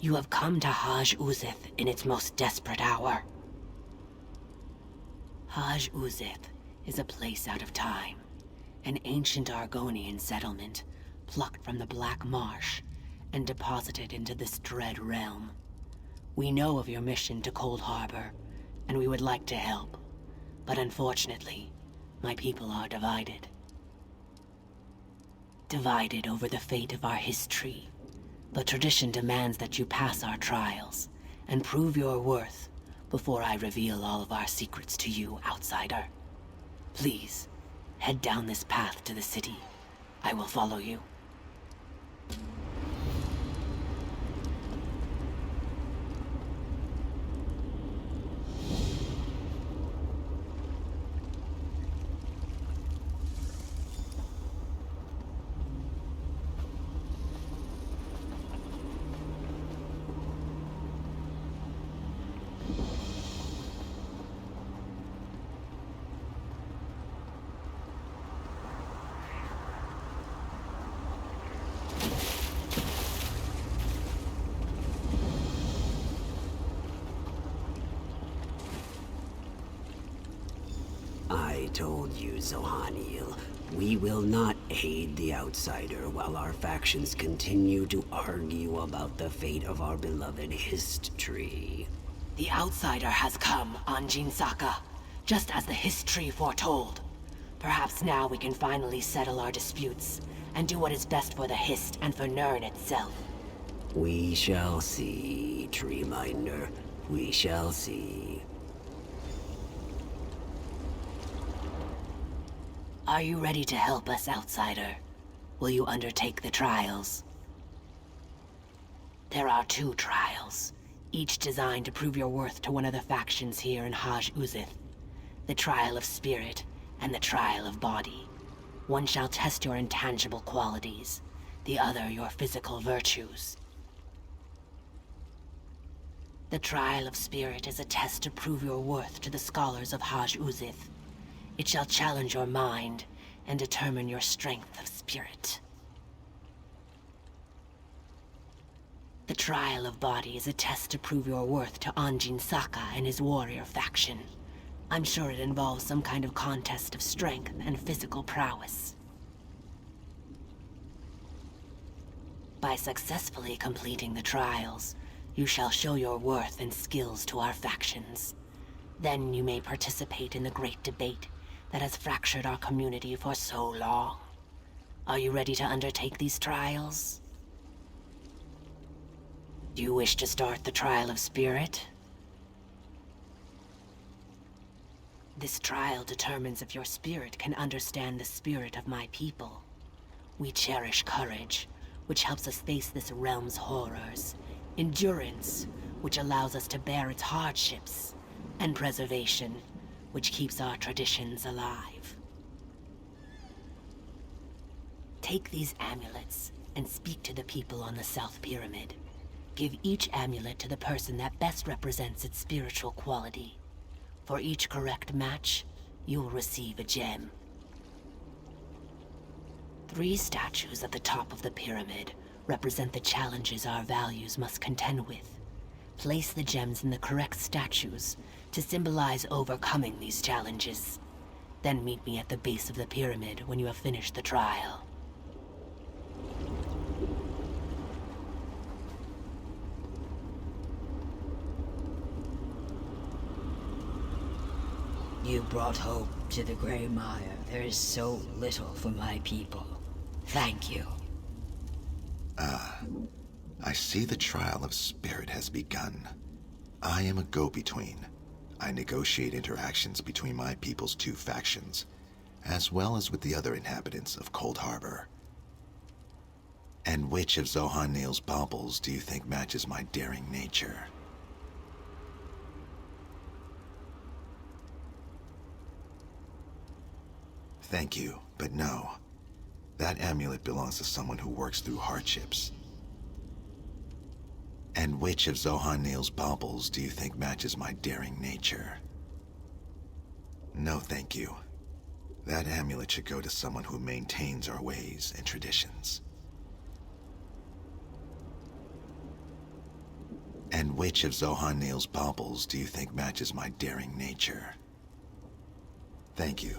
You have come to Haj Uzith in its most desperate hour. Haj Uzith is a place out of time, an ancient Argonian settlement plucked from the Black Marsh and deposited into this dread realm. We know of your mission to Cold Harbor, and we would like to help. But unfortunately, my people are divided. Divided over the fate of our history. But tradition demands that you pass our trials and prove your worth before I reveal all of our secrets to you, outsider. Please, head down this path to the city. I will follow you. I told you, Zohaniel, we will not aid the outsider while our factions continue to argue about the fate of our beloved Hist tree. The outsider has come, Anjin Saka, just as the Hist tree foretold. Perhaps now we can finally settle our disputes and do what is best for the Hist and for Nirn itself. We shall see, Treeminder. We shall see. Are you ready to help us, outsider? Will you undertake the trials? There are 2 trials, each designed to prove your worth to one of the factions here in Haj Uzith. The Trial of Spirit and the Trial of Body. One shall test your intangible qualities, the other your physical virtues. The Trial of Spirit is a test to prove your worth to the scholars of Haj Uzith. It shall challenge your mind and determine your strength of spirit. The Trial of Body is a test to prove your worth to Anjin Saka and his warrior faction. I'm sure it involves some kind of contest of strength and physical prowess. By successfully completing the trials, you shall show your worth and skills to our factions. Then you may participate in the great debate that has fractured our community for so long. Are you ready to undertake these trials? Do you wish to start the Trial of Spirit? This trial determines if your spirit can understand the spirit of my people. We cherish courage, which helps us face this realm's horrors, endurance, which allows us to bear its hardships, and preservation, which keeps our traditions alive. Take these amulets and speak to the people on the South Pyramid. Give each amulet to the person that best represents its spiritual quality. For each correct match, you will receive a gem. 3 statues at the top of the pyramid represent the challenges our values must contend with. Place the gems in the correct statues to symbolize overcoming these challenges. Then meet me at the base of the pyramid when you have finished the trial. You brought hope to the Grey Mire. There is so little for my people. Thank you. I see the Trial of Spirit has begun. I am a go-between. I negotiate interactions between my people's 2 factions, as well as with the other inhabitants of Cold Harbor. And which of Zohaniel's baubles do you think matches my daring nature? Thank you, but no. That amulet belongs to someone who works through hardships. And which of Zohaniel's baubles do you think matches my daring nature? No, thank you. That amulet should go to someone who maintains our ways and traditions. And which of Zohan Neal's baubles do you think matches my daring nature? Thank you.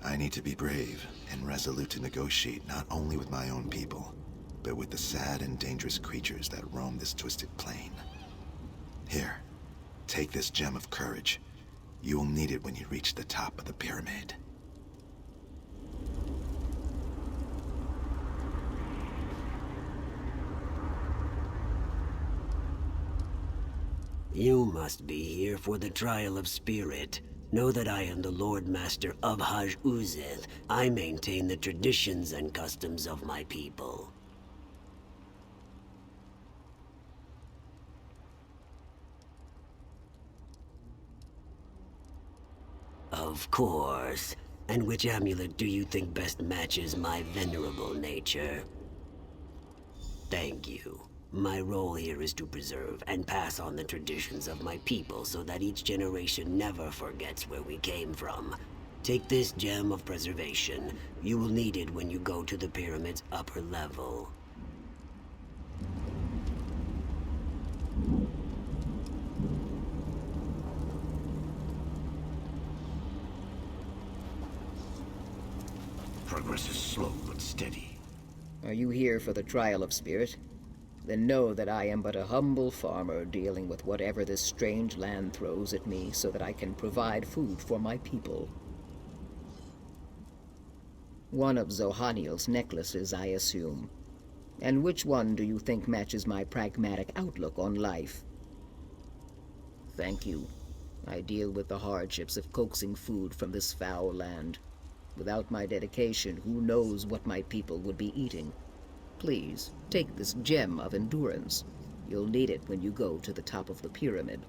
I need to be brave and resolute to negotiate not only with my own people, but with the sad and dangerous creatures that roam this twisted plane. Here, take this gem of courage. You will need it when you reach the top of the pyramid. You must be here for the trial of spirit. Know that I am the Lord Master of Haj Uzeth. I maintain the traditions and customs of my people. Of course. And which amulet do you think best matches my venerable nature? Thank you. My role here is to preserve and pass on the traditions of my people so that each generation never forgets where we came from. Take this gem of preservation. You will need it when you go to the pyramid's upper level. Progress is slow but steady. Are you here for the trial of spirit? Then know that I am but a humble farmer dealing with whatever this strange land throws at me so that I can provide food for my people. One of Zohaniel's necklaces, I assume. And which one do you think matches my pragmatic outlook on life? Thank you. I deal with the hardships of coaxing food from this foul land. Without my dedication, who knows what my people would be eating? Please, take this gem of endurance. You'll need it when you go to the top of the pyramid.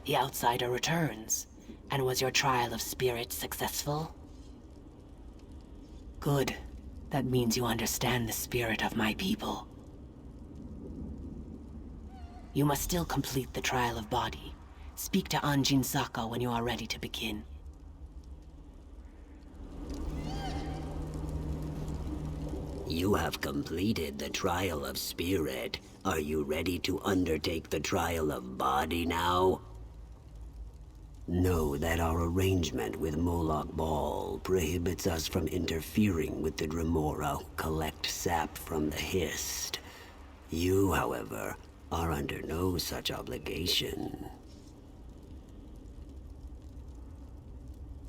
The outsider returns. And was your trial of spirit successful? Good. That means you understand the spirit of my people. You must still complete the trial of body. Speak to Anjin Saka when you are ready to begin. You have completed the trial of spirit. Are you ready to undertake the trial of body now? Know that our arrangement with Moloch Ball prohibits us from interfering with the Dremora who collect sap from the Hist. You, however, are under no such obligation.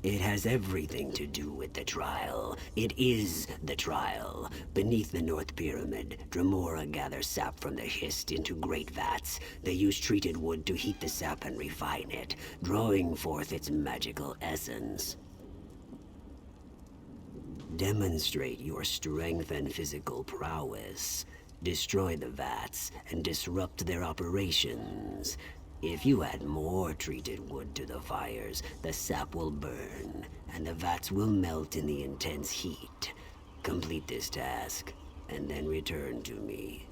It has everything to do with the trial. It is the trial. Beneath the North Pyramid, Dremora gather sap from the Hist into great vats. They use treated wood to heat the sap and refine it, drawing forth its magical essence. Demonstrate your strength and physical prowess. Destroy the vats and disrupt their operations. If you add more treated wood to the fires, the sap will burn, and the vats will melt in the intense heat. Complete this task, and then return to me.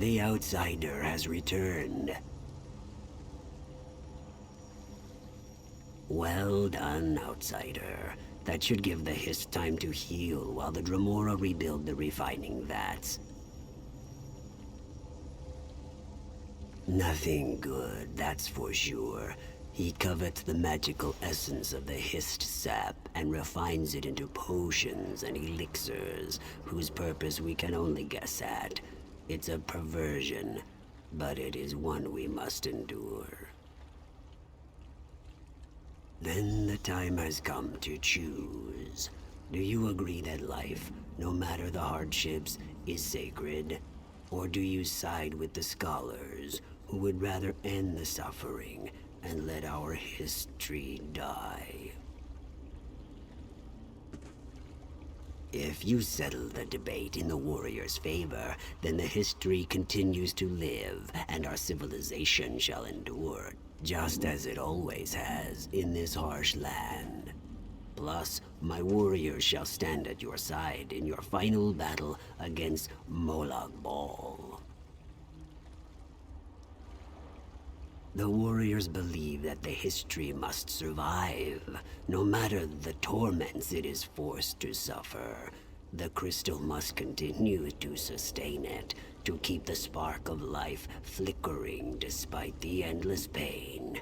The Outsider has returned. Well done, Outsider. That should give the Hist time to heal while the Dremora rebuild the refining vats. Nothing good, that's for sure. He covets the magical essence of the Hist sap and refines it into potions and elixirs, whose purpose we can only guess at. It's a perversion, but it is one we must endure. Then the time has come to choose. Do you agree that life, no matter the hardships, is sacred? Or do you side with the scholars, who would rather end the suffering and let our history die? If you settle the debate in the warrior's favor, then the history continues to live, and our civilization shall endure, just as it always has in this harsh land. Plus, my warriors shall stand at your side in your final battle against Molag Bal. The warriors believe that the history must survive, no matter the torments it is forced to suffer. The crystal must continue to sustain it, to keep the spark of life flickering despite the endless pain.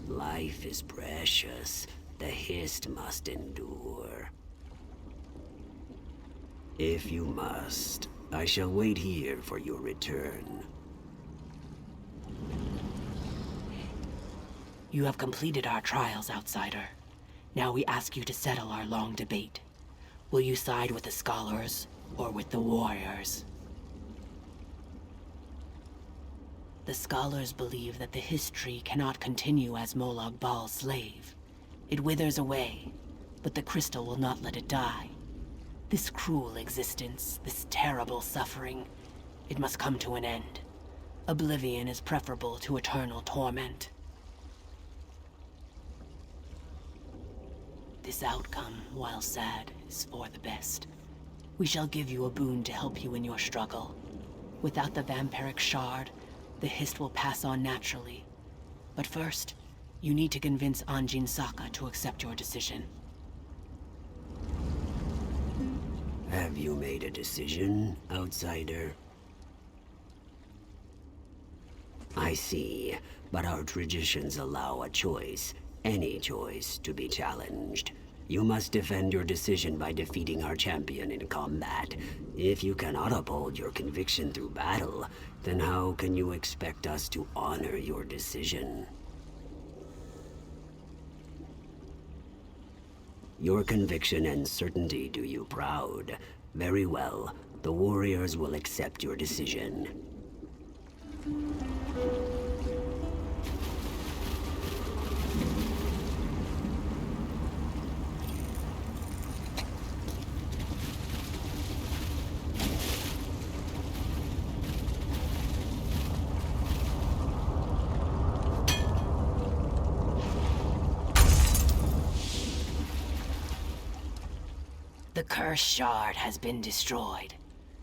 Life is precious. The Hist must endure. If you must, I shall wait here for your return. You have completed our trials, Outsider. Now we ask you to settle our long debate. Will you side with the scholars or with the warriors? The scholars believe that the history cannot continue as Molag Bal's slave. It withers away, but the crystal will not let it die. This cruel existence, this terrible suffering, it must come to an end. Oblivion is preferable to eternal torment. This outcome, while sad, is for the best. We shall give you a boon to help you in your struggle. Without the vampiric shard, the Hist will pass on naturally. But first, you need to convince Anjin Saka to accept your decision. Have you made a decision, Outsider? I see, but our traditions allow a choice, any choice, to be challenged. You must defend your decision by defeating our champion in combat. If you cannot uphold your conviction through battle, then how can you expect us to honor your decision? Your conviction and certainty do you proud. Very well. The warriors will accept your decision. The cursed shard has been destroyed.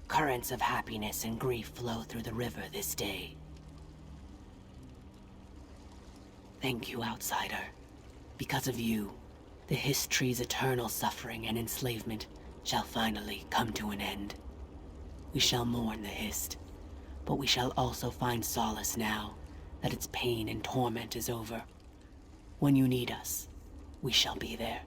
Currents of happiness and grief flow through the river this day. Thank you, Outsider. Because of you, the history's eternal suffering and enslavement shall finally come to an end. We shall mourn the Hist, but we shall also find solace now that its pain and torment is over. When you need us, we shall be there.